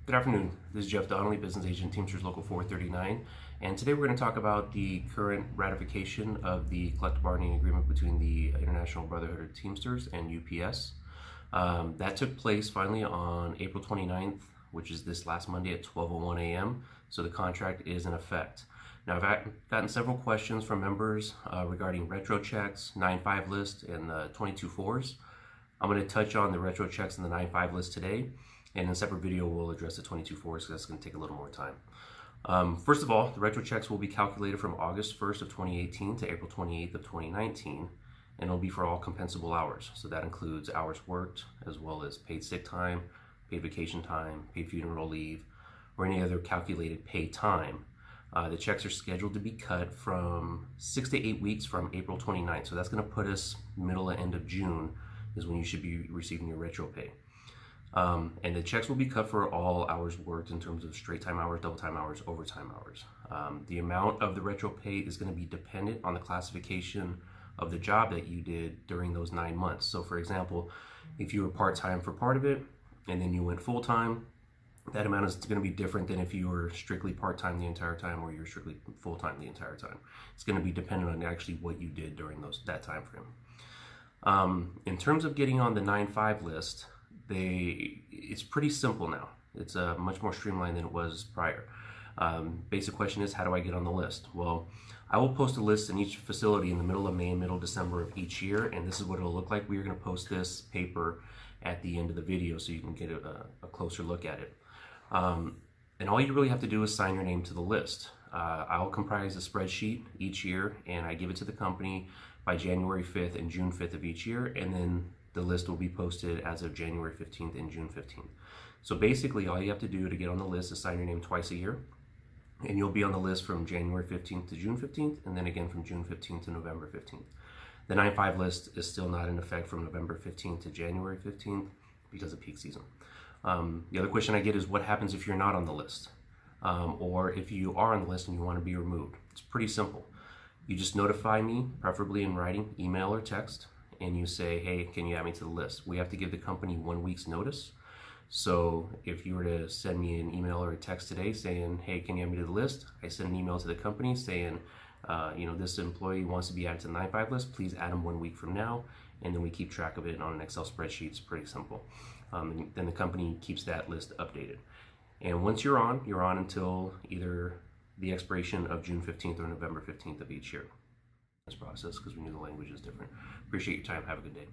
Good afternoon. This is Jeff Donnelly, Business Agent, Teamsters Local 439, and today we're going to talk about the current ratification of the collective bargaining agreement between the International Brotherhood of Teamsters and UPS. That took place finally on April 29th, which is this last Monday at 12:01 a.m., so the contract is in effect. Now, I've gotten several questions from members regarding retro checks, 9.5 list, and the 22.4s. I'm going to touch on the retro checks and the 9.5 list today. And in a separate video, we'll address the 22.4s because that's going to take a little more time. First of all, the retro checks will be calculated from August 1st of 2018 to April 28th of 2019, and it'll be for all compensable hours. So that includes hours worked, as well as paid sick time, paid vacation time, paid funeral leave, or any other calculated paid time. The checks are scheduled to be cut from 6 to 8 weeks from April 29th. So that's going to put us middle to end of June is when you should be receiving your retro pay. And the checks will be cut for all hours worked in terms of straight time hours, double time hours, overtime hours. The amount of the retro pay is going to be dependent on the classification of the job that you did during those 9 months. So for example, if you were part-time for part of it and then you went full-time, that amount is going to be different than if you were strictly part-time the entire time or you're strictly full-time the entire time. It's going to be dependent on actually what you did during that time frame. In terms of getting on the 9.5 list, it's pretty simple now. It's much more streamlined than it was prior. Basic question is, how do I get on the list? Well, I will post a list in each facility in the middle of May and middle of December of each year, and this is what it'll look like. We are going to post this paper at the end of the video so you can get a closer look at it. And all you really have to do is sign your name to the list. I'll comprise a spreadsheet each year, and I give it to the company by January 5th and June 5th of each year, and then the list will be posted as of January 15th and June 15th. So basically, all you have to do to get on the list is sign your name twice a year, and you'll be on the list from January 15th to June 15th, and then again from June 15th to November 15th. The 9.5 list is still not in effect from November 15th to January 15th because of peak season. The other question I get is, what happens if you're not on the list? Or if you are on the list and you want to be removed? It's pretty simple. You just notify me, preferably in writing, email or text, and you say, hey, can you add me to the list? We have to give the company 1 week's notice. So if you were to send me an email or a text today saying, hey, can you add me to the list? I send an email to the company saying, this employee wants to be added to the 9.5 list, please add them 1 week from now. And then we keep track of it on an Excel spreadsheet. It's pretty simple. And then the company keeps that list updated. And once you're on until either the expiration of June 15th or November 15th of each year. This process, because we knew the language is different. Appreciate your time. Have a good day.